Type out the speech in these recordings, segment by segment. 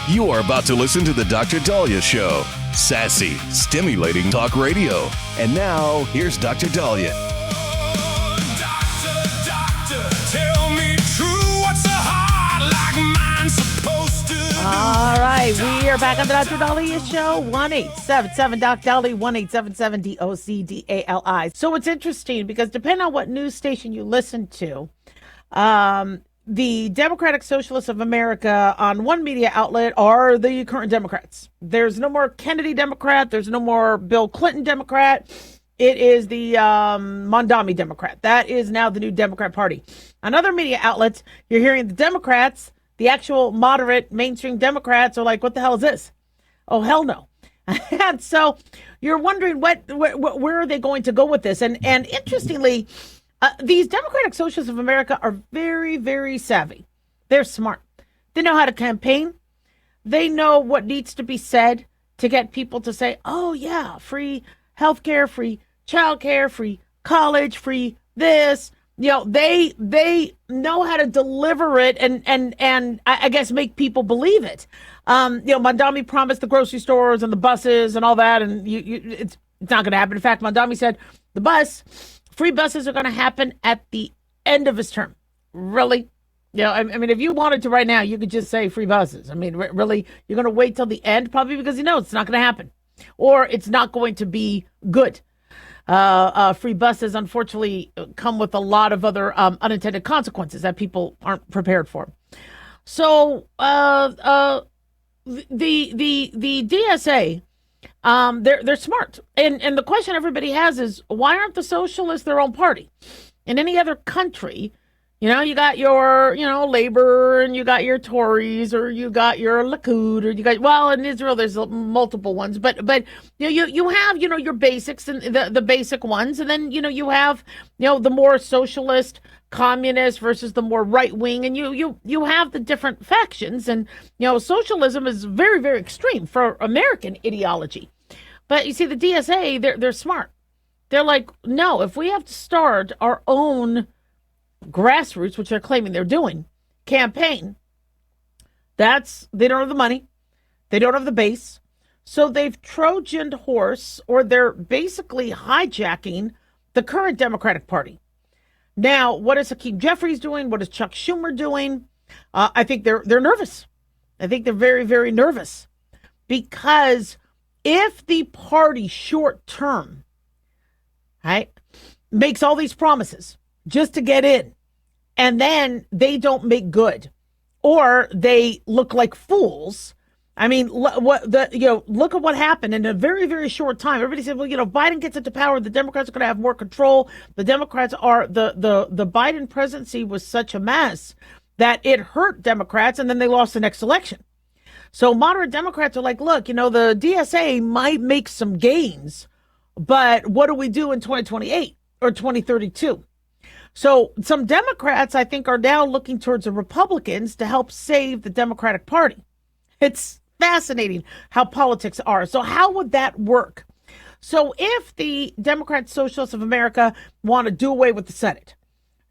You are about to listen to the Dr. Dahlia Show. Sassy, stimulating talk radio. And now, here's Dr. Dahlia. Doctor, tell me true. What's a heart like mine supposed to do? All right, we are back on the Dr. Dahlia Show. 1-877-DOC-DALI, 1-877-DOC-DALI. So it's interesting because depending on what news station you listen to, the Democratic Socialists of America on one media outlet are the current Democrats. There's no more Kennedy Democrat. There's no more Bill Clinton Democrat. It is the Mondami Democrat. That is now the new Democrat Party. On other media outlets, you're hearing the Democrats, the actual moderate mainstream Democrats, are like, what the hell is this? Oh, hell no. And so you're wondering where are they going to go with this? And interestingly, these Democratic Socialists of America are very, very savvy. They're smart. They know how to campaign. They know what needs to be said to get people to say, oh, yeah, free healthcare, free childcare, free college, free this. You know, they know how to deliver it and I guess make people believe it. Mondami promised the grocery stores and the buses and all that, and it's not going to happen. In fact, Mondami said free buses are going to happen at the end of his term. Really? I mean, if you wanted to right now, you could just say free buses. I mean, really, you're going to wait till the end, probably because you know it's not going to happen, or it's not going to be good. Free buses, unfortunately, come with a lot of other unintended consequences that people aren't prepared for. So the DSA, they're smart, and the question everybody has is, why aren't the socialists their own party? In any other country, you got your, Labor, and you got your Tories, or you got your Likud, or you got, well, in Israel, there's multiple ones, but you have, your basics and the basic ones. And then, you have, the more socialist, communist versus the more right wing. And you have the different factions. And, socialism is very, very extreme for American ideology. But you see, the DSA, they're smart. They're like, no, if we have to start our own grassroots, which they're claiming they're doing, campaign, they don't have the money, they don't have the base, so they've Trojaned horse, or they're basically hijacking the current Democratic Party. Now, what is Hakeem Jeffries doing? What is Chuck Schumer doing? I think they're nervous. I think they're very, very nervous, because if the party short term, right, makes all these promises just to get in, and then they don't make good, or they look like fools. I mean, look at what happened in a very, very short time. Everybody said, well, Biden gets into power, the Democrats are going to have more control. The Democrats are the Biden presidency was such a mess that it hurt Democrats, and then they lost the next election. So moderate Democrats are like, look, the DSA might make some gains, but what do we do in 2028 or 2032? So some Democrats, I think, are now looking towards the Republicans to help save the Democratic Party. It's fascinating how politics are. So how would that work? So if the Democrat Socialists of America want to do away with the Senate,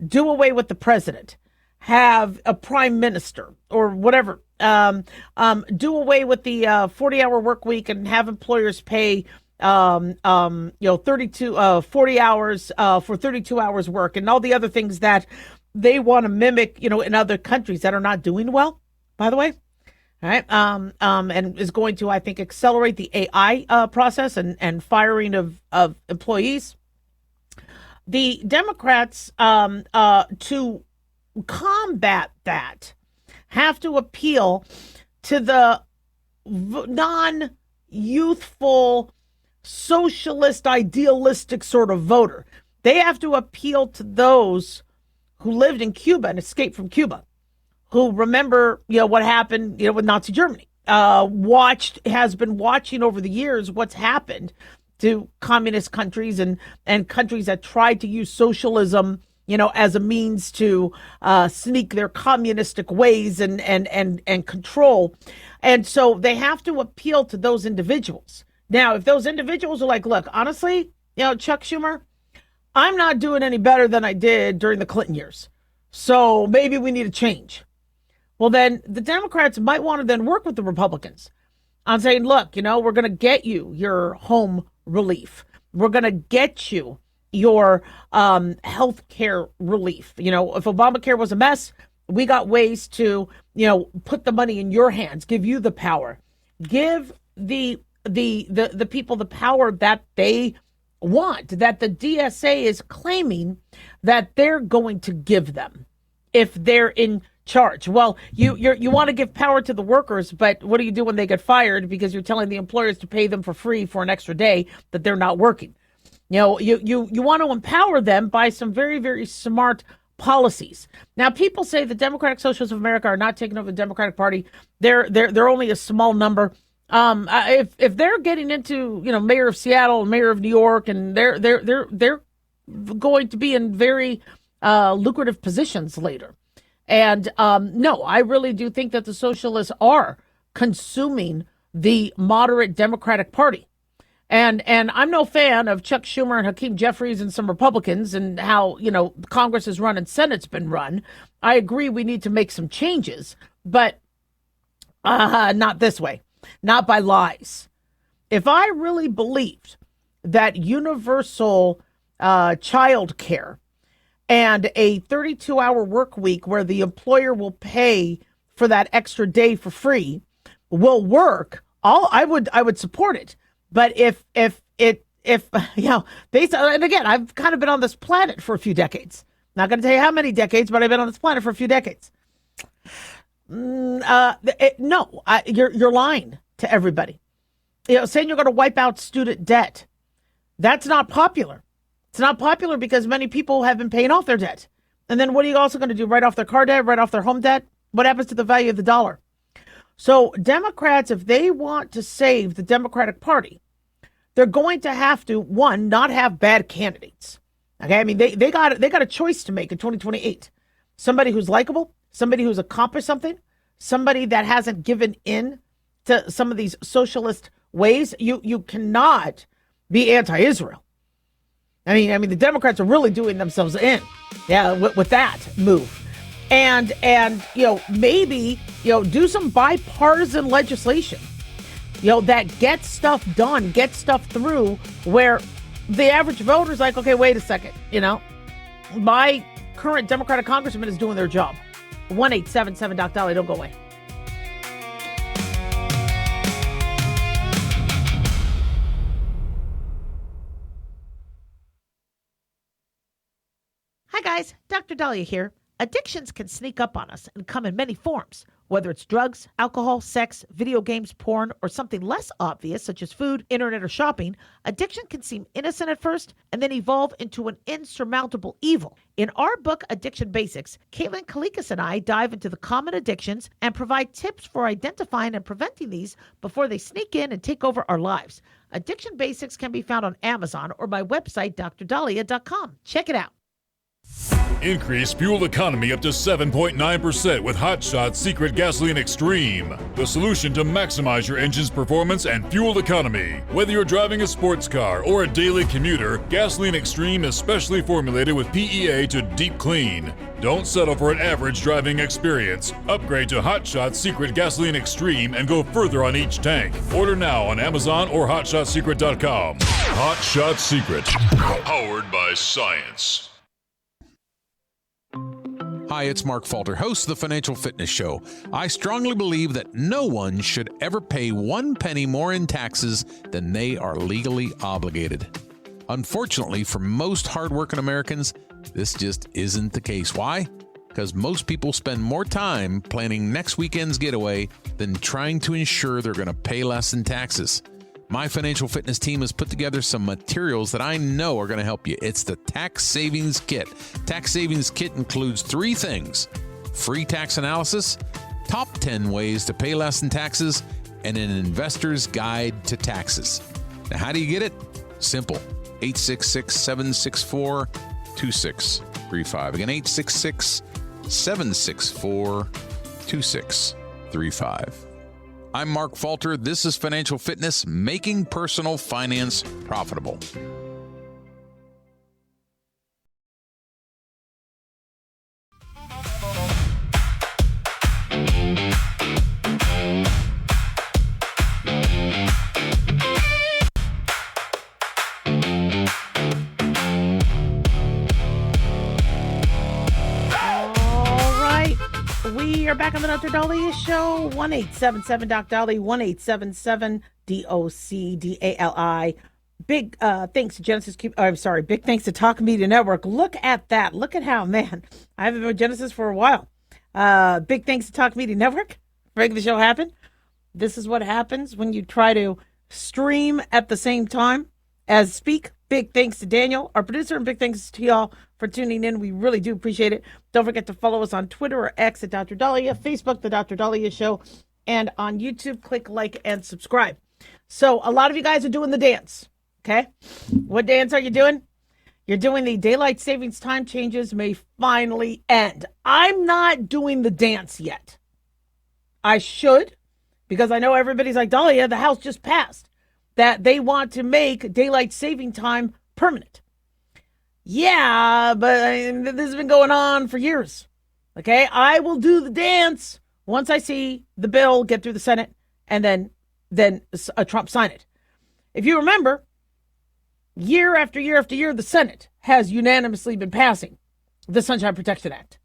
do away with the president, have a prime minister or whatever, do away with the 40-hour work week and have employers pay 40 hours for 32 hours work, and all the other things that they want to mimic, in other countries that are not doing well, by the way. All right. And is going to, I think, accelerate the AI process and firing of employees. The Democrats, to combat that, have to appeal to the non-youthful, socialist, idealistic sort of voter. They have to appeal to those who lived in Cuba and escaped from Cuba, who remember, what happened, with Nazi Germany, has been watching over the years what's happened to communist countries and countries that tried to use socialism, as a means to sneak their communistic ways and control. And so they have to appeal to those individuals. Now, if those individuals are like, look, honestly, Chuck Schumer, I'm not doing any better than I did during the Clinton years, so maybe we need a change. Well, then the Democrats might want to then work with the Republicans on saying, look, we're going to get you your home relief. We're going to get you your health care relief. If Obamacare was a mess, we got ways to, put the money in your hands, give you the power, give the people the power that they want, that the DSA is claiming that they're going to give them if they're in charge. Well, you want to give power to the workers, but what do you do when they get fired because you're telling the employers to pay them for free for an extra day that they're not working? You want to empower them by some very, very smart policies. Now, people say the Democratic Socialists of America are not taking over the Democratic Party. They're only a small number. If they're getting into mayor of Seattle, mayor of New York, and they're going to be in very lucrative positions later. And no, I really do think that the socialists are consuming the moderate Democratic Party. And I'm no fan of Chuck Schumer and Hakeem Jeffries and some Republicans and how, Congress is run and Senate's been run. I agree we need to make some changes, but not this way, not by lies. If I really believed that universal child care and a 32-hour work week where the employer will pay for that extra day for free will work, I would support it. But if based on, and again, I've kind of been on this planet for a few decades. Not going to tell you how many decades, but I've been on this planet for a few decades. You're lying to everybody. Saying you're going to wipe out student debt. That's not popular. It's not popular because many people have been paying off their debt. And then what are you also going to do? Write off their car debt, write off their home debt? What happens to the value of the dollar? So Democrats, if they want to save the Democratic Party, they're going to have to, one, not have bad candidates. Okay, I mean, they got a choice to make in 2028. Somebody who's likable, somebody who's accomplished something, somebody that hasn't given in to some of these socialist ways. You cannot be anti-Israel. I mean, the Democrats are really doing themselves in, with that move. And maybe, do some bipartisan legislation, that gets stuff done, gets stuff through where the average voter's like, okay, wait a second, my current Democratic congressman is doing their job. 1-877-Doc-Dolly, don't go away. Hi guys, Dr. Dahlia here. Addictions can sneak up on us and come in many forms, whether it's drugs, alcohol, sex, video games, porn, or something less obvious such as food, internet, or shopping. Addiction can seem innocent at first and then evolve into an insurmountable evil. In our book, Addiction Basics, Caitlin Kalikas and I dive into the common addictions and provide tips for identifying and preventing these before they sneak in and take over our lives. Addiction Basics can be found on Amazon or my website, drdahlia.com. Check it out. Increase fuel economy up to 7.9% with Hot Shot Secret Gasoline Extreme, the solution to maximize your engine's performance and fuel economy. Whether you're driving a sports car or a daily commuter, Gasoline Extreme is specially formulated with PEA to deep clean. Don't settle for an average driving experience. Upgrade to Hot Shot Secret Gasoline Extreme and go further on each tank. Order now on Amazon or HotShotSecret.com. Hot Shot Secret, powered by science. Hi, it's Mark Falter, host of the Financial Fitness Show. I strongly believe that no one should ever pay 1 penny more in taxes than they are legally obligated. Unfortunately, for most hardworking Americans, this just isn't the case. Why? Because most people spend more time planning next weekend's getaway than trying to ensure they're going to pay less in taxes. My financial fitness team has put together some materials that I know are going to help you. It's the Tax Savings Kit. Tax Savings Kit includes 3 things: free tax analysis, top 10 ways to pay less in taxes, and an investor's guide to taxes. Now, how do you get it? Simple. 866-764-2635. Again, 866-764-2635. I'm Mark Falter. This is Financial Fitness, making personal finance profitable. We are back on the Dr. Dahlia Show. 1-877 Doc Dali, 1-877-DOCDALI. Big thanks to Genesis. Big thanks to Talk Media Network. Look at that. Look at how, man. I haven't been with Genesis for a while. Big thanks to Talk Media Network for making the show happen. This is what happens when you try to stream at the same time as speak. Big thanks to Daniel, our producer, and big thanks to y'all for tuning in. We really do appreciate it. Don't forget to follow us on Twitter or X at Dr. Dahlia, Facebook, The Dr. Dahlia Show, and on YouTube, click like and subscribe. So a lot of you guys are doing the dance, okay? What dance are you doing? You're doing the daylight savings time changes may finally end. I'm not doing the dance yet. I should, because I know everybody's like, Dahlia, the House just passed that they want to make daylight saving time permanent. Yeah, but this has been going on for years. Okay, I will do the dance once I see the bill get through the Senate and then Trump sign it. If you remember, year after year after year, the Senate has unanimously been passing the Sunshine Protection Act.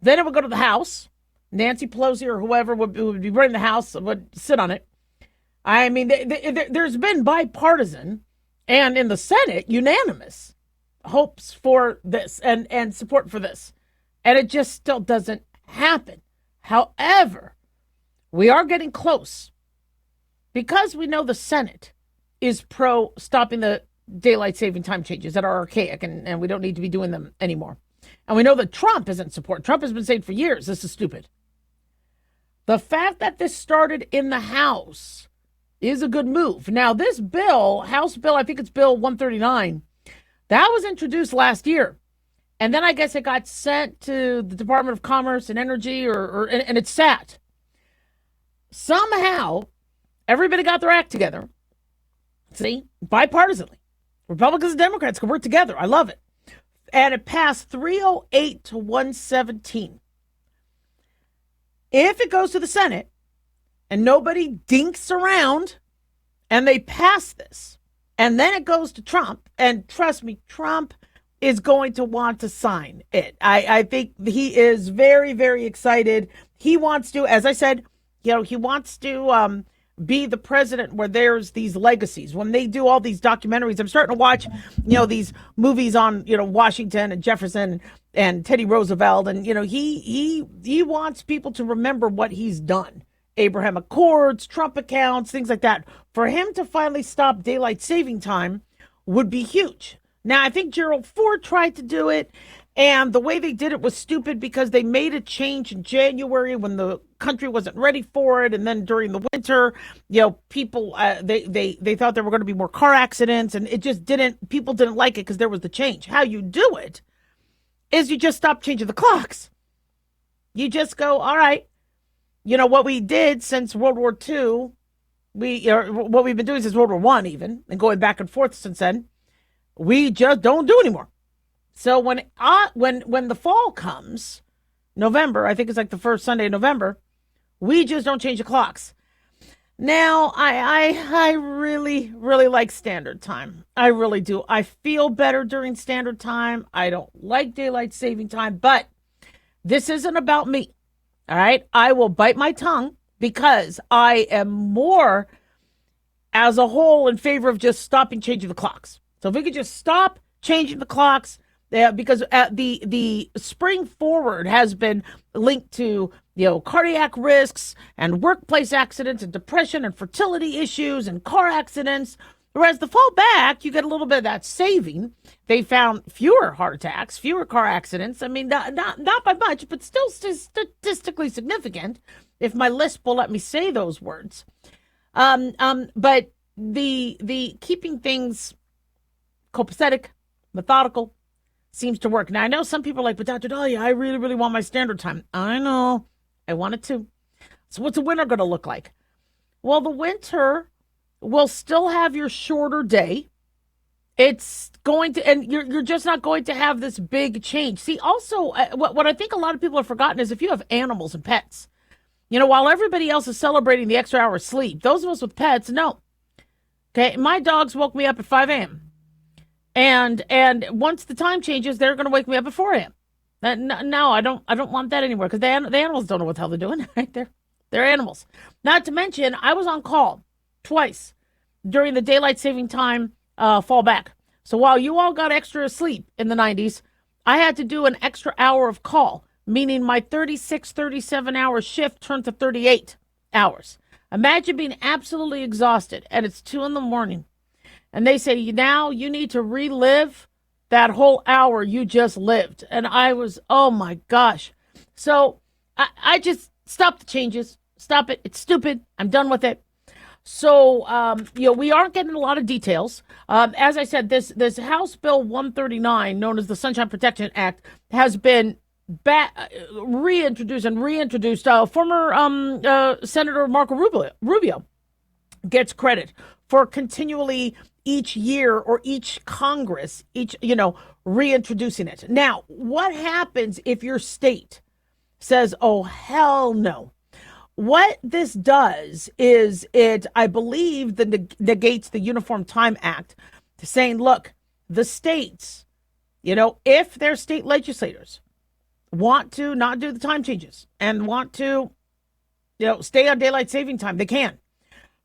Then it would go to the House. Nancy Pelosi or whoever would be running the House would sit on it. I mean, there's been bipartisan and in the Senate, unanimous hopes for this and support for this. And it just still doesn't happen. However, we are getting close because we know the Senate is pro stopping the daylight saving time changes that are archaic and we don't need to be doing them anymore. And we know that Trump is in support. Trump has been saying for years, this is stupid. The fact that this started in the House is a good move. Now, this bill, House bill, I think it's Bill 139, that was introduced last year. And then I guess it got sent to the Department of Commerce and Energy and it sat. Somehow, everybody got their act together. See, bipartisanly. Republicans and Democrats can work together. I love it. And it passed 308 to 117. If it goes to the Senate and nobody dinks around and they pass this, and then it goes to Trump, and trust me, Trump is going to want to sign it. I think he is very, very excited. He wants to, as I said, he wants to be the president where there's these legacies. When they do all these documentaries, I'm starting to watch, these movies on, Washington and Jefferson and Teddy Roosevelt. And, he wants people to remember what he's done. Abraham Accords, Trump accounts, things like that. For him to finally stop daylight saving time would be huge. Now, I think Gerald Ford tried to do it, and the way they did it was stupid because they made a change in January when the country wasn't ready for it, and then during the winter, people they thought there were going to be more car accidents, and it just didn't. People didn't like it because there was the change. How you do it is you just stop changing the clocks. You just go, all right. What we did since World War II, what we've been doing since World War I even, and going back and forth since then, we just don't do anymore. So when the fall comes, November, I think it's like the first Sunday in November, we just don't change the clocks. Now, I really, really like standard time. I really do. I feel better during standard time. I don't like daylight saving time, but this isn't about me. All right. I will bite my tongue because I am more as a whole in favor of just stopping changing the clocks. So if we could just stop changing the clocks, because the spring forward has been linked to, cardiac risks and workplace accidents and depression and fertility issues and car accidents. Whereas the fall back, you get a little bit of that saving. They found fewer heart attacks, fewer car accidents. I mean, not by much, but still statistically significant, if my lisp will let me say those words. But the keeping things copacetic, methodical, seems to work. Now, I know some people are like, but Dr. Dahlia, I really, really want my standard time. I know. I want it too. So what's the winter going to look like? Well, the winter will still have your shorter day. It's going to, and you're just not going to have this big change. See, also, what I think a lot of people have forgotten is if you have animals and pets, while everybody else is celebrating the extra hour of sleep, those of us with pets, no. Okay, my dogs woke me up at 5 a.m. And once the time changes, they're going to wake me up at 4 a.m. No, I don't want that anymore because the animals don't know what the hell they're doing. Right? They're animals. Not to mention, I was on call twice during the daylight saving time fallback. So while you all got extra sleep in the 90s, I had to do an extra hour of call, meaning my 36, 37-hour shift turned to 38 hours. Imagine being absolutely exhausted, and it's 2 a.m, and they say, now you need to relive that whole hour you just lived. And I was, oh my gosh. So I just stopped the changes. Stop it. It's stupid. I'm done with it. So, we aren't getting a lot of details. As I said, this House Bill 139, known as the Sunshine Protection Act, has been reintroduced. Former Senator Marco Rubio gets credit for continually each year or each Congress, reintroducing it. Now, what happens if your state says, oh, hell no? What this does is I believe, negates the Uniform Time Act, saying, look, the states, if their state legislators want to not do the time changes and want to, stay on daylight saving time, they can.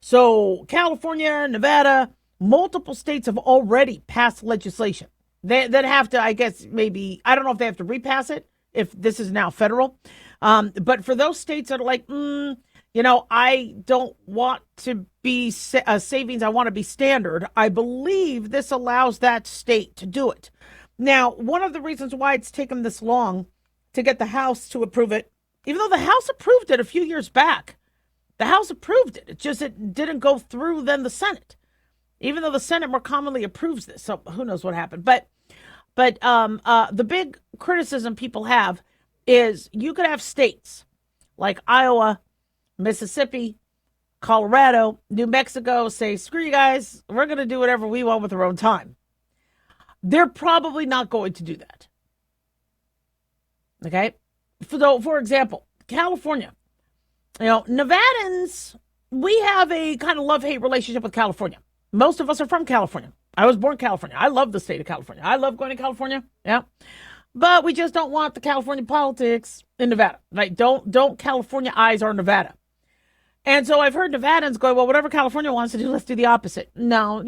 So California, Nevada, multiple states have already passed legislation. They have to, I guess, maybe, I don't know if they have to repass it, if this is now federal. But for those states that are like, I don't want to be savings, I want to be standard, I believe this allows that state to do it. Now, one of the reasons why it's taken this long to get the House to approve it, even though the House approved it a few years back, the House approved it. It didn't go through then the Senate, even though the Senate more commonly approves this. So who knows what happened. But the big criticism people have is you could have states like Iowa, Mississippi, Colorado, New Mexico say, screw you guys, we're going to do whatever we want with our own time. They're probably not going to do that. Okay? For example, California. Nevadans, we have a kind of love-hate relationship with California. Most of us are from California. I was born in California. I love the state of California. I love going to California. Yeah. But we just don't want the California politics in Nevada. Right? Don't Californiaize our Nevada. And so I've heard Nevadans go, well, whatever California wants to do, let's do the opposite. No,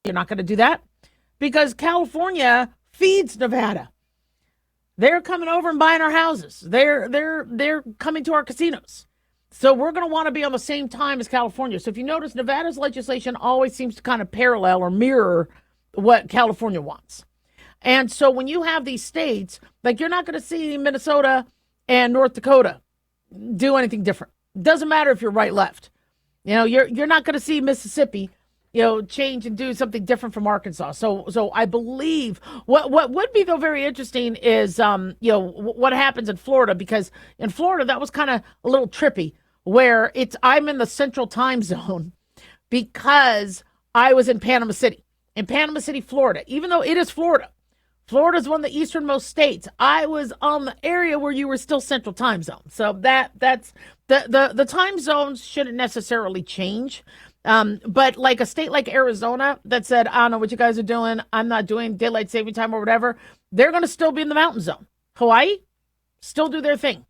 you're not going to do that because California feeds Nevada. They're coming over and buying our houses. They're coming to our casinos. So we're going to want to be on the same time as California. So if you notice, Nevada's legislation always seems to kind of parallel or mirror what California wants. And so when you have these states, like you're not going to see Minnesota and North Dakota do anything different. Doesn't matter if you're right, left. You're not going to see Mississippi, change and do something different from Arkansas. So I believe what would be though very interesting is what happens in Florida, because in Florida that was kind of a little trippy where I'm in the central time zone because I was in Panama City, Florida, even though it is Florida. Florida is one of the easternmost states. I was on the area where you were still central time zone. So that's the time zones shouldn't necessarily change. But like a state like Arizona that said, I don't know what you guys are doing, I'm not doing daylight saving time or whatever, they're going to still be in the mountain zone. Hawaii, still do their thing.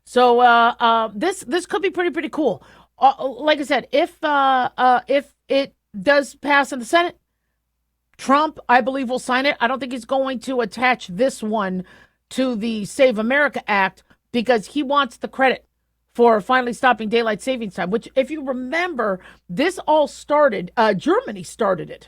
So this could be pretty cool. Like I said, if it does pass in the Senate, Trump, I believe, will sign it. I don't think he's going to attach this one to the Save America Act because he wants the credit for finally stopping daylight savings time, which, if you remember, this all started, Germany started it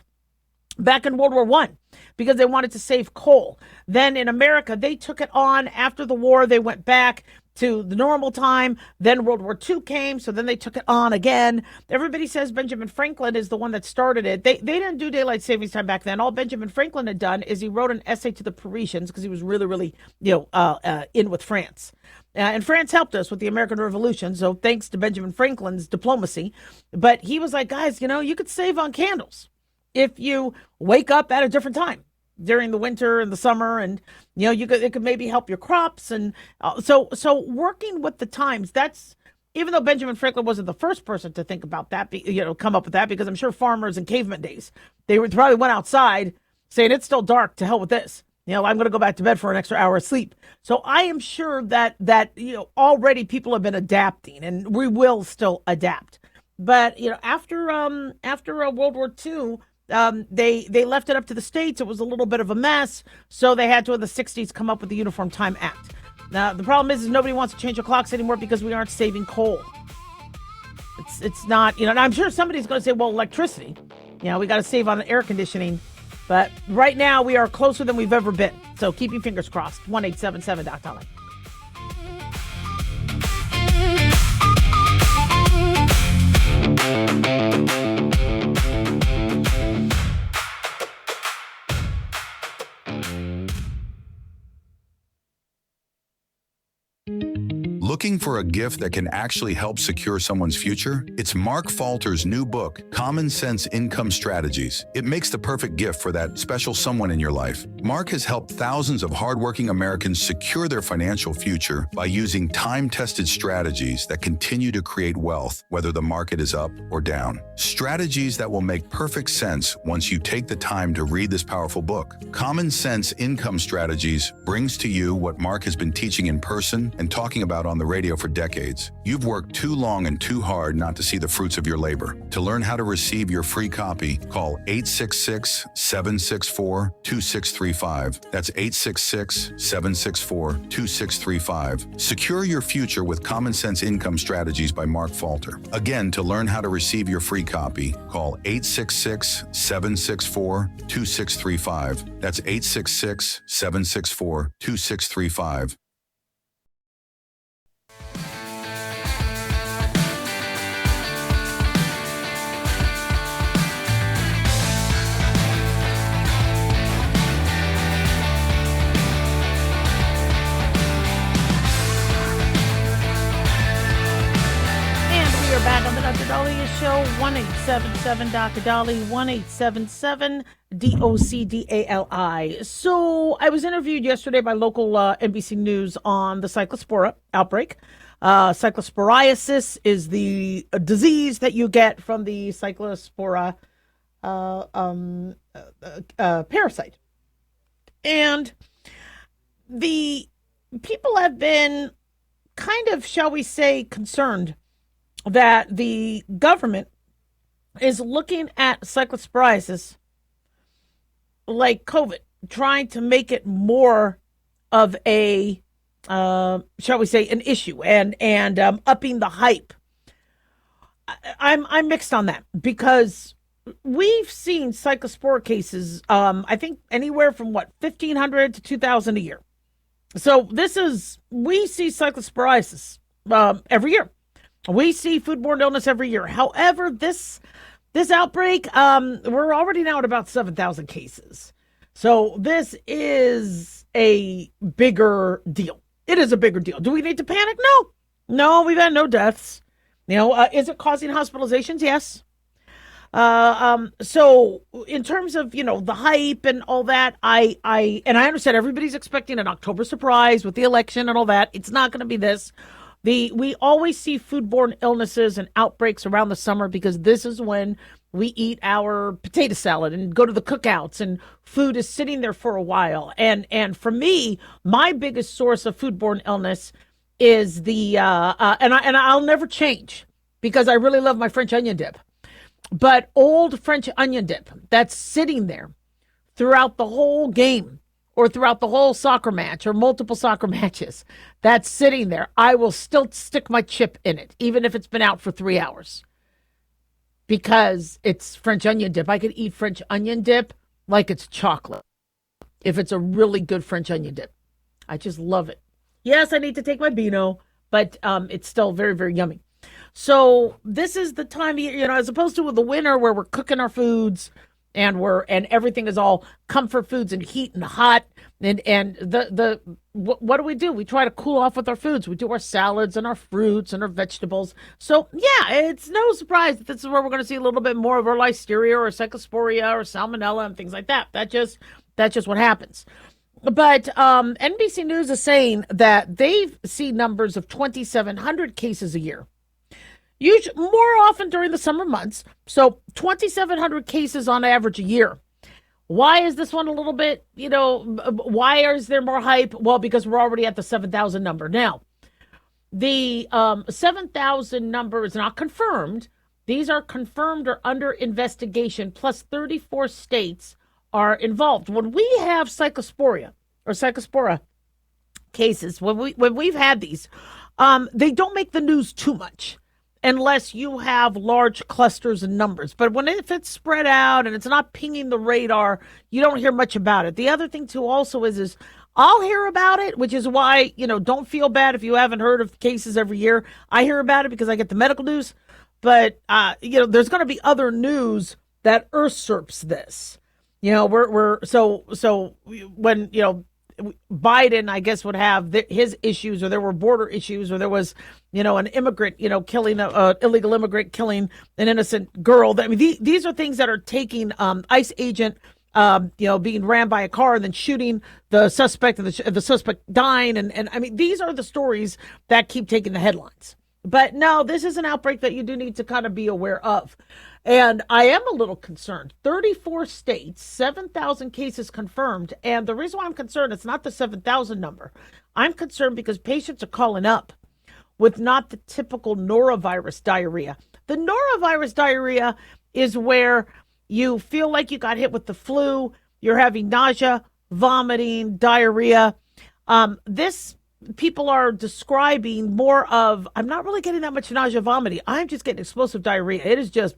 back in World War I because they wanted to save coal. Then in America, they took it on after the war. They went back to the normal time. Then World War II came, so then they took it on again. Everybody says Benjamin Franklin is the one that started it. They didn't do daylight savings time back then. All Benjamin Franklin had done is he wrote an essay to the Parisians because he was really in with France. And France helped us with the American Revolution, so thanks to Benjamin Franklin's diplomacy. But he was like, guys, you could save on candles if you wake up at a different time during the winter and the summer, and it could maybe help your crops. And so working with the times, that's, even though Benjamin Franklin wasn't the first person to think about that, come up with that, because I'm sure farmers in caveman days, they probably went outside saying it's still dark, to hell with this. I'm going to go back to bed for an extra hour of sleep. So I am sure that already people have been adapting, and we will still adapt. But after World War II, they left it up to the states. It was a little bit of a mess, so they had to in the 60s come up with the Uniform Time Act. Now the problem is nobody wants to change the clocks anymore because we aren't saving coal. It's not, and I'm sure somebody's going to say, well, electricity, we got to save on air conditioning. But right now, we are closer than we've ever been. So keep your fingers crossed. 1-877-Doc-Dolly. Looking for a gift that can actually help secure someone's future? It's Mark Falter's new book, Common Sense Income Strategies. It makes the perfect gift for that special someone in your life. Mark has helped thousands of hardworking Americans secure their financial future by using time-tested strategies that continue to create wealth, whether the market is up or down. Strategies that will make perfect sense once you take the time to read this powerful book. Common Sense Income Strategies brings to you what Mark has been teaching in person and talking about on the radio for decades. You've worked too long and too hard not to see the fruits of your labor. To learn how to receive your free copy, call 866-764-2635. That's 866-764-2635. Secure your future with Common Sense Income Strategies by Mark Falter. Again, to learn how to receive your free copy, call 866-764-2635. That's 866-764-2635. Back on the Dr. Dahlia Show, 1-877-Doc-Dolly, 1-877-DOCDALI. So I was interviewed yesterday by local NBC News on the Cyclospora outbreak. Cyclosporiasis is the disease that you get from the Cyclospora parasite. And the people have been kind of, shall we say, concerned that the government is looking at cyclosporiasis like COVID, trying to make it more of a, shall we say, an issue and upping the hype. I'm mixed on that because we've seen cyclospora cases, I think anywhere from 1,500 to 2,000 a year. So we see cyclosporiasis every year. We see foodborne illness every year. However, this outbreak, we're already now at about 7,000 cases. So this is a bigger deal. It is a bigger deal. Do we need to panic? No, we've had no deaths. Is it causing hospitalizations? Yes. So in terms of, the hype and all that, I understand everybody's expecting an October surprise with the election and all that. It's not going to be this. We always see foodborne illnesses and outbreaks around the summer because this is when we eat our potato salad and go to the cookouts and food is sitting there for a while. And for me, my biggest source of foodborne illness is the and I'll never change because I really love my French onion dip. But old French onion dip that's sitting there throughout the whole game or throughout the whole soccer match or multiple soccer matches, that's sitting there, I will still stick my chip in it, even if it's been out for 3 hours. Because it's French onion dip. I could eat French onion dip like it's chocolate. If it's a really good French onion dip. I just love it. Yes, I need to take my Beano, but it's still very, very yummy. So this is the time of year, as opposed to the winter where we're cooking our foods and everything is all comfort foods and heat and hot. And what do? We try to cool off with our foods. We do our salads and our fruits and our vegetables. So yeah, it's no surprise that this is where we're going to see a little bit more of our listeria or cyclosporia or salmonella and things like that. That's just what happens. But NBC News is saying that they've seen numbers of 2,700 cases a year. Usually, more often during the summer months. So 2,700 cases on average a year. Why is this one a little bit, why is there more hype? Well, because we're already at the 7,000 number. Now, the 7,000 number is not confirmed. These are confirmed or under investigation, plus 34 states are involved. When we have Cyclospora cases, when we've had these, they don't make the news too much unless you have large clusters and numbers. But if it's spread out and it's not pinging the radar, you don't hear much about it. The other thing too also is I'll hear about it, which is why, don't feel bad if you haven't heard of cases every year. I hear about it because I get the medical news. But, there's going to be other news that usurps this. So when, Biden, I guess, would have his issues, or there were border issues, or there was, an immigrant, killing an illegal immigrant, killing an innocent girl. I mean, these are things that are taking ICE agent, being ran by a car and then shooting the suspect, and the suspect dying. And I mean, these are the stories that keep taking the headlines. But no, this is an outbreak that you do need to kind of be aware of. And I am a little concerned. 34 states, 7,000 cases confirmed. And the reason why I'm concerned, it's not the 7,000 number. I'm concerned because patients are calling up with not the typical norovirus diarrhea. The norovirus diarrhea is where you feel like you got hit with the flu, you're having nausea, vomiting, diarrhea. People are describing more of, I'm not really getting that much nausea, vomiting. I'm just getting explosive diarrhea. It is just,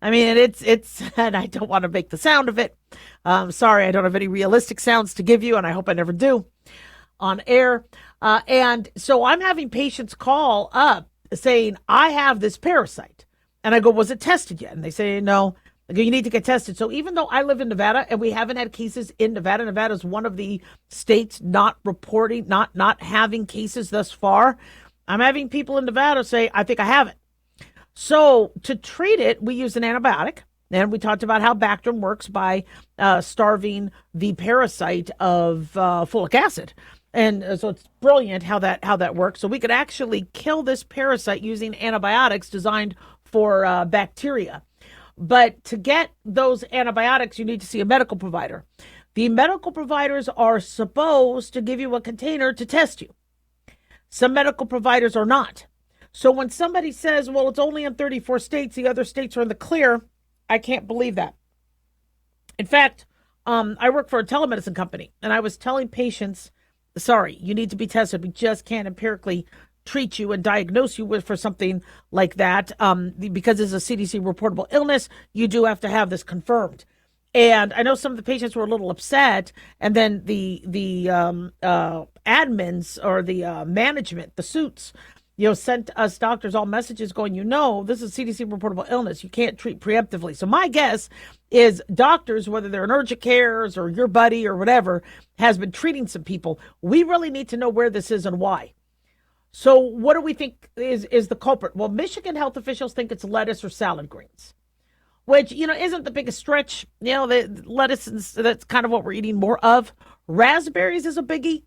I mean, it's, and I don't want to make the sound of it. Sorry, I don't have any realistic sounds to give you, and I hope I never do on air. And so I'm having patients call up saying, I have this parasite. And I go, was it tested yet? And they say, no. I go, you need to get tested. So even though I live in Nevada and we haven't had cases in Nevada, Nevada is one of the states not reporting, not having cases thus far. I'm having people in Nevada say, I think I have it. So to treat it, we use an antibiotic. And we talked about how Bactrim works by starving the parasite of folic acid. And so it's brilliant how that works. So we could actually kill this parasite using antibiotics designed for bacteria. But to get those antibiotics, you need to see a medical provider. The medical providers are supposed to give you a container to test you. Some medical providers are not. So when somebody says, well, it's only in 34 states, the other states are in the clear, I can't believe that. In fact, I work for a telemedicine company, and I was telling patients, sorry, you need to be tested. We just can't empirically treat you and diagnose you for something like that. Because it's a CDC reportable illness, you do have to have this confirmed. And I know some of the patients were a little upset, and then the admins or the management, the suits, sent us doctors all messages going, this is CDC reportable illness. You can't treat preemptively. So my guess is doctors, whether they're in urgent cares or your buddy or whatever, has been treating some people. We really need to know where this is and why. So what do we think is the culprit? Well, Michigan health officials think it's lettuce or salad greens, which, isn't the biggest stretch. The lettuce, that's kind of what we're eating more of. Raspberries is a biggie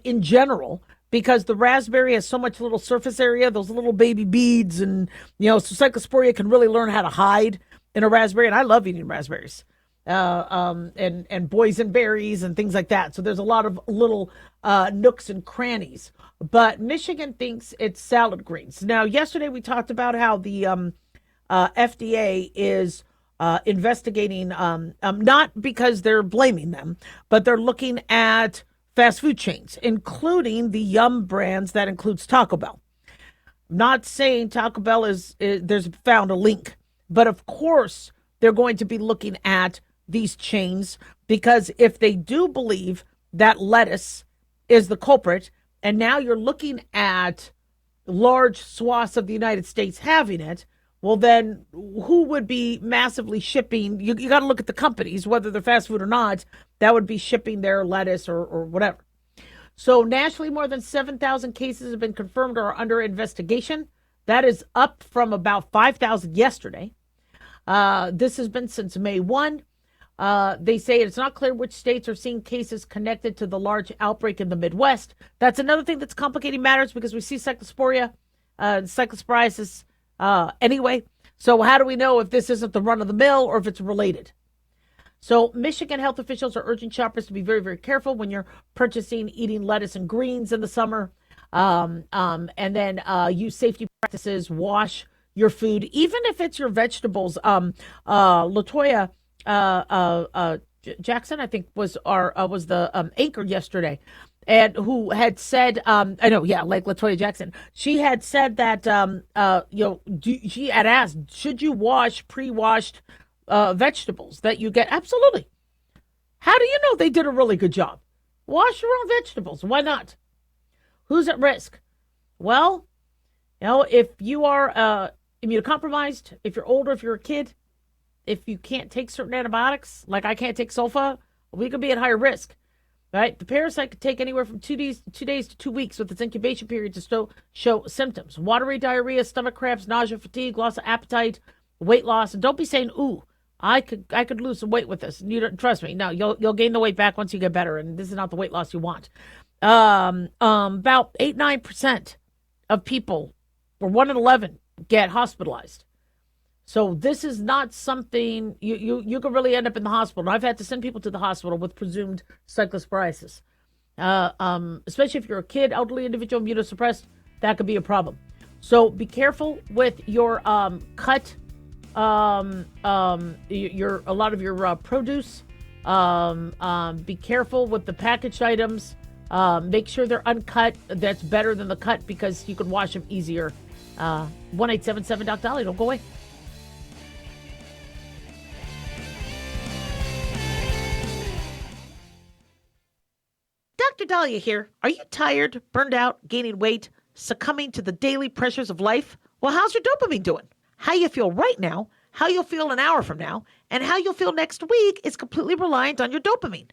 in general, because the raspberry has so much little surface area, those little baby beads, and, so Cyclospora can really learn how to hide in a raspberry. And I love eating raspberries. And boysenberries and things like that. So there's a lot of little nooks and crannies. But Michigan thinks it's salad greens. Now, yesterday we talked about how the FDA is investigating, not because they're blaming them, but they're looking at fast food chains, including the Yum brands that includes Taco Bell. I'm not saying Taco Bell is there's found a link, but of course they're going to be looking at these chains, because if they do believe that lettuce is the culprit, and now you're looking at large swaths of the United States having it, well, then who would be massively shipping? You got to look at the companies, whether they're fast food or not, that would be shipping their lettuce or whatever. So nationally, more than 7,000 cases have been confirmed or are under investigation. That is up from about 5,000 yesterday. This has been since May 1. They say it's not clear which states are seeing cases connected to the large outbreak in the Midwest. That's another thing that's complicating matters, because we see cyclosporiasis anyway. So how do we know if this isn't the run of the mill or if it's related? So Michigan health officials are urging shoppers to be very, very careful when you're purchasing, eating lettuce and greens in the summer. And then use safety practices, wash your food, even if it's your vegetables. Latoya Jackson, I think, was the anchor yesterday, and who had said, I know, yeah, like Latoya Jackson, she had said that, she had asked, should you wash pre-washed vegetables that you get? Absolutely. How do you know they did a really good job? Wash your own vegetables. Why not? Who's at risk? Well, if you are immunocompromised, if you're older, if you're a kid, if you can't take certain antibiotics, like I can't take sulfa, we could be at higher risk, right? The parasite could take anywhere from 2 days to 2 weeks with its incubation period to show symptoms: watery diarrhea, stomach cramps, nausea, fatigue, loss of appetite, weight loss. And don't be saying, "Ooh, I could lose some weight with this." You don't trust me. No, you'll gain the weight back once you get better, and this is not the weight loss you want. About 8-9% of people, or 1 in 11, get hospitalized. So this is not something you could really end up in the hospital. I've had to send people to the hospital with presumed cyclosporiasis. Especially if you're a kid, elderly individual, immunosuppressed, that could be a problem. So be careful with your cut, a lot of your produce. Be careful with the packaged items. Make sure they're uncut. That's better than the cut because you can wash them easier. 1-877-Doc-Dolly. Don't go away. Dr. Dahlia here. Are you tired, burned out, gaining weight, succumbing to the daily pressures of life? Well, how's your dopamine doing? How you feel right now, how you'll feel an hour from now, and how you'll feel next week is completely reliant on your dopamine.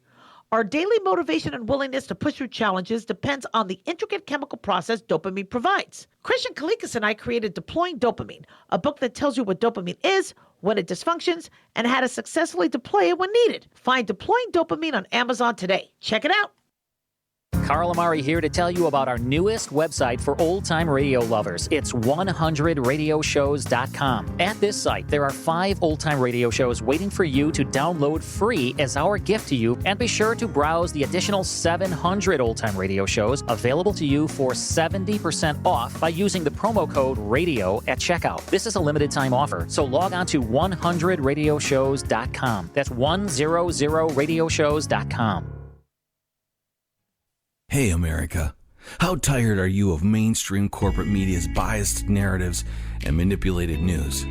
Our daily motivation and willingness to push through challenges depends on the intricate chemical process dopamine provides. Christian Kalikas and I created Deploying Dopamine, a book that tells you what dopamine is, when it dysfunctions, and how to successfully deploy it when needed. Find Deploying Dopamine on Amazon today. Check it out. Carl Amari here to tell you about our newest website for old-time radio lovers. It's 100radioshows.com. At this site, there are 5 old-time radio shows waiting for you to download free as our gift to you, and be sure to browse the additional 700 old-time radio shows available to you for 70% off by using the promo code RADIO at checkout. This is a limited-time offer, so log on to 100radioshows.com. That's 100radioshows.com. Hey, America. How tired are you of mainstream corporate media's biased narratives and manipulated news?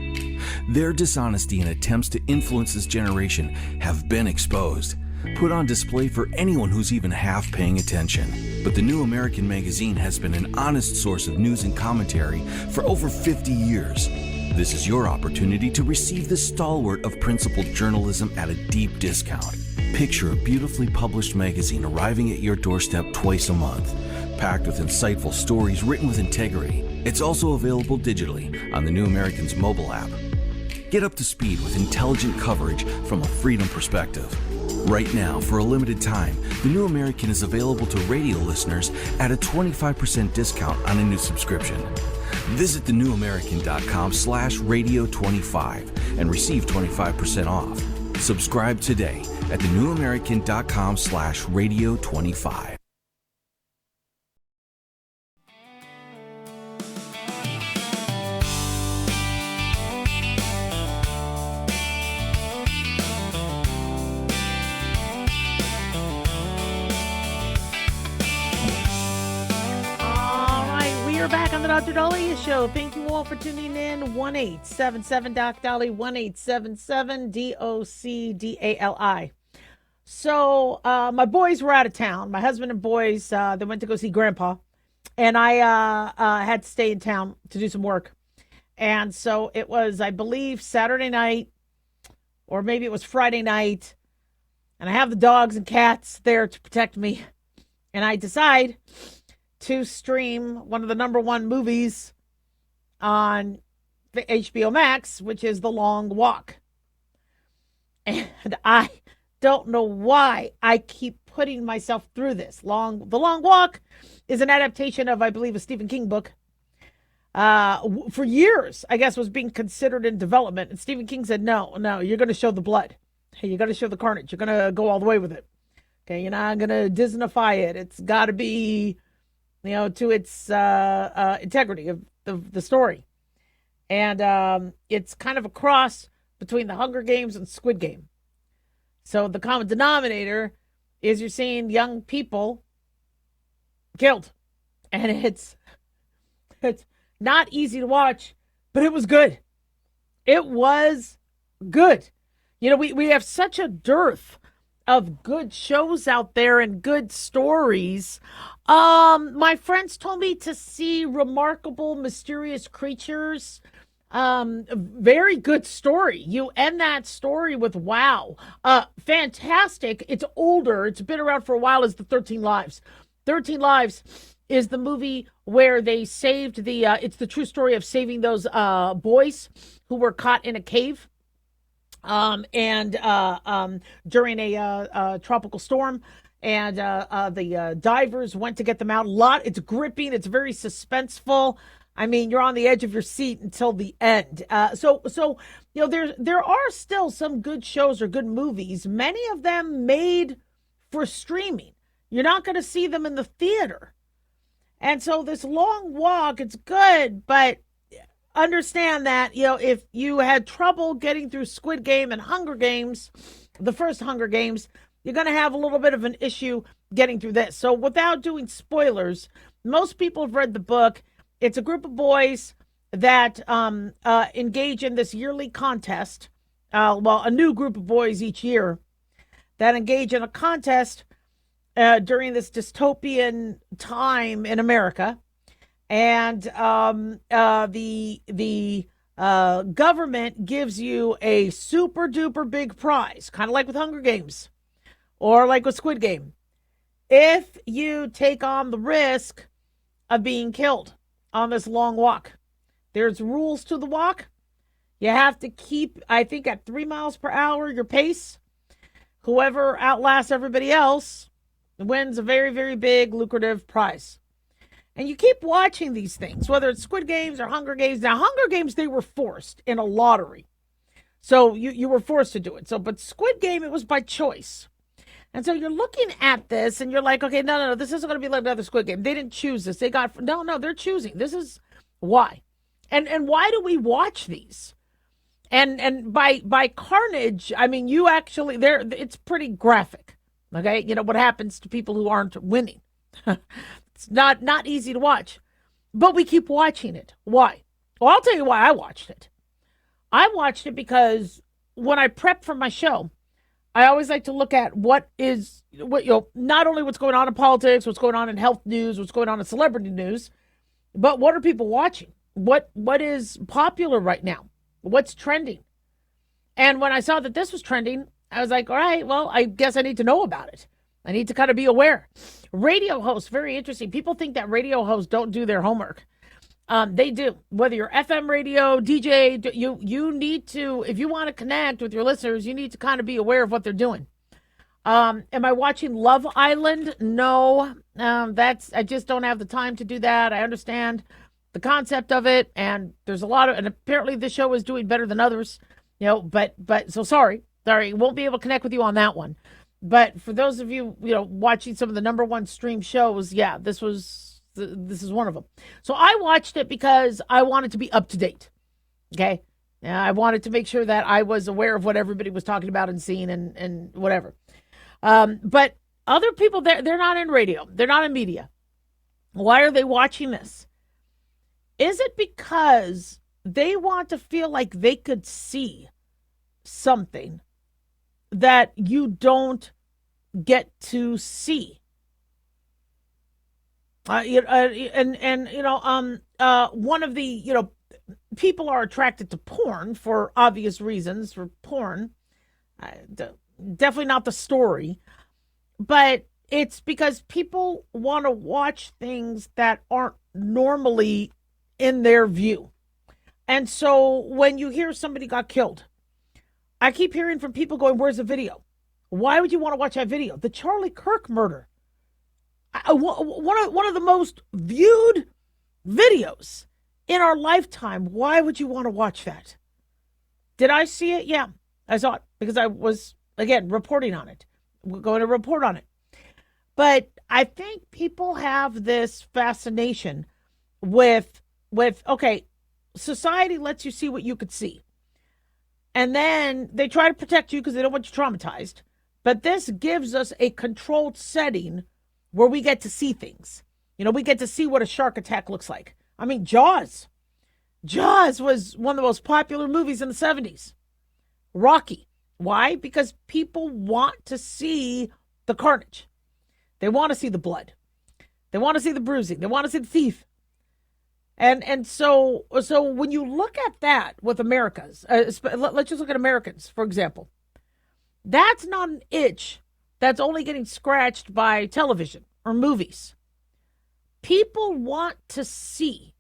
Their dishonesty and attempts to influence this generation have been exposed, put on display for anyone who's even half paying attention. But the New American Magazine has been an honest source of news and commentary for over 50 years. This is your opportunity to receive the stalwart of principled journalism at a deep discount. Picture a beautifully published magazine arriving at your doorstep twice a month, packed with insightful stories written with integrity. It's also available digitally on the New American's mobile app. Get up to speed with intelligent coverage from a freedom perspective. Right now, for a limited time, the New American is available to radio listeners at a 25% discount on a new subscription. Visit thenewamerican.com/radio25 and receive 25% off. Subscribe today at thenewamerican.com/radio25. Back on the Dr. Dahlia Show. Thank you all for tuning in. 1-877-Doc-Dolly, 1-877-DOC-DALI. So my boys were out of town. My husband and boys, they went to go see Grandpa. And I had to stay in town to do some work. And so it was, I believe, Saturday night, or maybe it was Friday night. And I have the dogs and cats there to protect me. And I decide to stream one of the #1 movies on the HBO Max, which is The Long Walk. And I don't know why I keep putting myself through this. The Long Walk is an adaptation of, I believe, a Stephen King book. for years, I guess, was being considered in development. And Stephen King said, no, you're going to show the blood. Hey, you got to show the carnage. You're going to go all the way with it. Okay, you're not going to Disneyfy it. It's got to be, to its integrity of the story. And it's kind of a cross between the Hunger Games and Squid Game. So the common denominator is you're seeing young people killed. And it's not easy to watch, but it was good. It was good. We have such a dearth of good shows out there and good stories. My friends told me to see Remarkable Mysterious Creatures. Very good story. You end that story with wow. Fantastic. It's older. It's been around for a while. Is the 13 Lives. 13 Lives is the movie where they saved it's the true story of saving those boys who were caught in a cave during a tropical storm. And the divers went to get them out. It's gripping. It's very suspenseful. I mean, you're on the edge of your seat until the end. So there are still some good shows or good movies. Many of them made for streaming. You're not going to see them in the theater. And so this long walk, it's good, but understand that, if you had trouble getting through Squid Game and Hunger Games, the first Hunger Games, you're going to have a little bit of an issue getting through this. So without doing spoilers, most people have read the book. It's a group of boys that engage in this yearly contest. A new group of boys each year that engage in a contest during this dystopian time in America. And the government gives you a super duper big prize, kind of like with Hunger Games or like with Squid Game, if you take on the risk of being killed on this long walk. There's rules to the walk. You have to keep, I think, at 3 miles per hour, your pace. Whoever outlasts everybody else wins a very, very big, lucrative prize. And you keep watching these things, whether it's Squid Games or Hunger Games. Now, Hunger Games, they were forced in a lottery. So you were forced to do it. But Squid Game, it was by choice. And so you're looking at this and you're like, okay, no, this isn't going to be like another Squid Game. They didn't choose this. They're choosing. This is why. And why do we watch these? And by carnage, I mean, you actually, it's pretty graphic. Okay. What happens to people who aren't winning. It's not easy to watch, but we keep watching it. Why? Well, I'll tell you why I watched it. I watched it because when I prep for my show, I always like to look at not only what's going on in politics, what's going on in health news, what's going on in celebrity news, but what are people watching? What is popular right now? What's trending? And when I saw that this was trending, I was like, all right, well, I guess I need to know about it. I need to kind of be aware. Radio hosts, very interesting. People think that radio hosts don't do their homework. They do. Whether you're FM radio, DJ, you need to, if you want to connect with your listeners, you need to kind of be aware of what they're doing. Am I watching Love Island? No. I just don't have the time to do that. I understand the concept of it, and there's a lot of, and apparently this show is doing better than others, but so sorry, won't be able to connect with you on that one. But for those of you, watching some of the number one stream shows, yeah, this is one of them. So I watched it because I wanted to be up to date. Okay. I wanted to make sure that I was aware of what everybody was talking about and seeing and whatever. But other people, they're not in radio. They're not in media. Why are they watching this? Is it because they want to feel like they could see something that you don't get to see? One of the, people are attracted to porn for obvious reasons, for porn. Definitely not the story, but it's because people want to watch things that aren't normally in their view. And so when you hear somebody got killed, I keep hearing from people going, where's the video? Why would you want to watch that video? The Charlie Kirk murder. One of the most viewed videos in our lifetime, why would you want to watch that? Did I see it? Yeah, I saw it because I was, again, reporting on it. We're going to report on it. But I think people have this fascination with okay, society lets you see what you could see. And then they try to protect you because they don't want you traumatized. But this gives us a controlled setting where we get to see things. We get to see what a shark attack looks like. I mean, Jaws. Jaws was one of the most popular movies in the 70s. Rocky. Why? Because people want to see the carnage. They want to see the blood. They want to see the bruising. They want to see the teeth. And so when you look at that with Americans, let's just look at Americans, for example. That's not an itch that's only getting scratched by television or movies. People want to see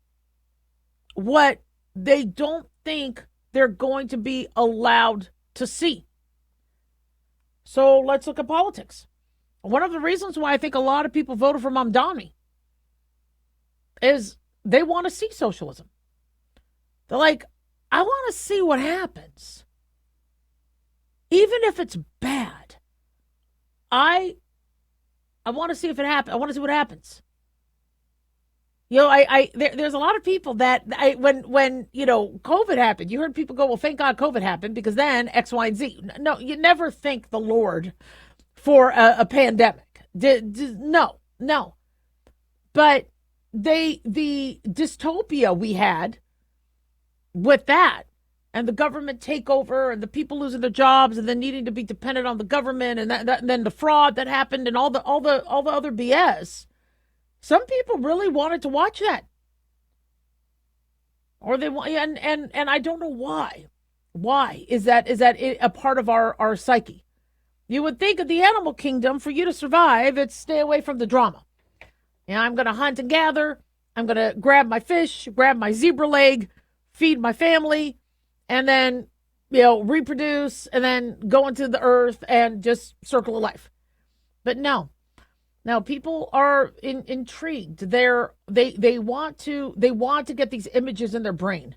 what they don't think they're going to be allowed to see. So let's look at politics. One of the reasons why I think a lot of people voted for Mamdani is they want to see socialism. They're like, I want to see what happens. Even if it's bad, I want to see if it happens. I want to see what happens. There's a lot of people that when COVID happened, you heard people go, well, thank God COVID happened because then X, Y, and Z. No, you never thank the Lord for a pandemic. No. But the dystopia we had with that and the government takeover and the people losing their jobs and then needing to be dependent on the government and and then the fraud that happened and all the other BS. Some people really wanted to watch that. Or they want, and I don't know why. Why is that a part of our psyche? You would think of the animal kingdom, for you to survive, it's stay away from the drama. I'm going to hunt and gather. I'm going to grab my fish, grab my zebra leg, feed my family, and then, reproduce and then go into the earth and just circle of life. But no. Now, people are intrigued. They want to get these images in their brain.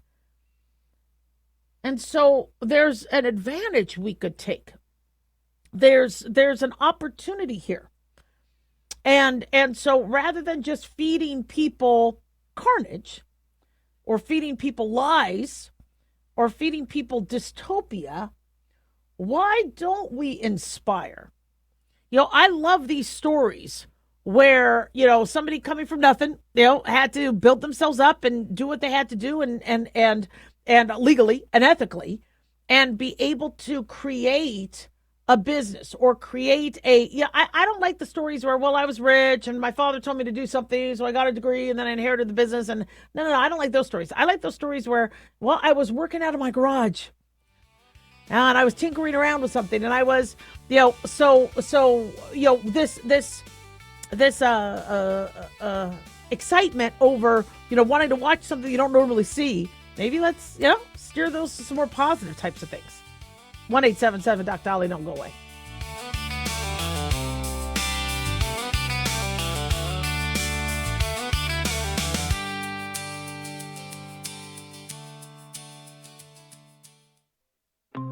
And so there's an advantage we could take. There's an opportunity here. And so rather than just feeding people carnage or feeding people lies or feeding people dystopia, why don't we inspire? I love these stories where, somebody coming from nothing, had to build themselves up and do what they had to do and legally and ethically and be able to create a business or create I don't like the stories where, well, I was rich and my father told me to do something, so I got a degree and then I inherited the business. And no, I don't like those stories. I like those stories where, well, I was working out of my garage and I was tinkering around with something and I was, this excitement over, wanting to watch something you don't normally see. Maybe let's, steer those to some more positive types of things. 1-877-Doc-Dolly, don't go away.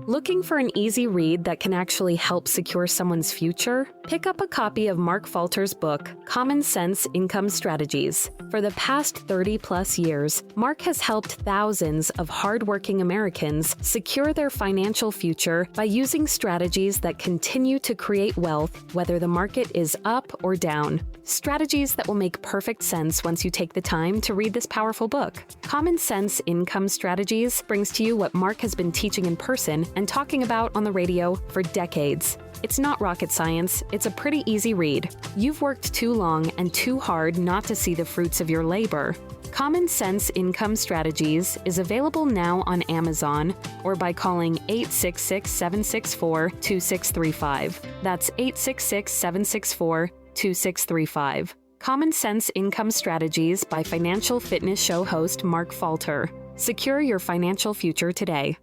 Looking for an easy read that can actually help secure someone's future? Pick up a copy of Mark Falter's book, Common Sense Income Strategies. For the past 30-plus years, Mark has helped thousands of hardworking Americans secure their financial future by using strategies that continue to create wealth, whether the market is up or down. Strategies that will make perfect sense once you take the time to read this powerful book. Common Sense Income Strategies brings to you what Mark has been teaching in person and talking about on the radio for decades. It's not rocket science, it's a pretty easy read. You've worked too long and too hard not to see the fruits of your labor. Common Sense Income Strategies is available now on Amazon or by calling 866-764-2635. That's 866-764-2635. Common Sense Income Strategies by Financial Fitness Show host Mark Falter. Secure your financial future today.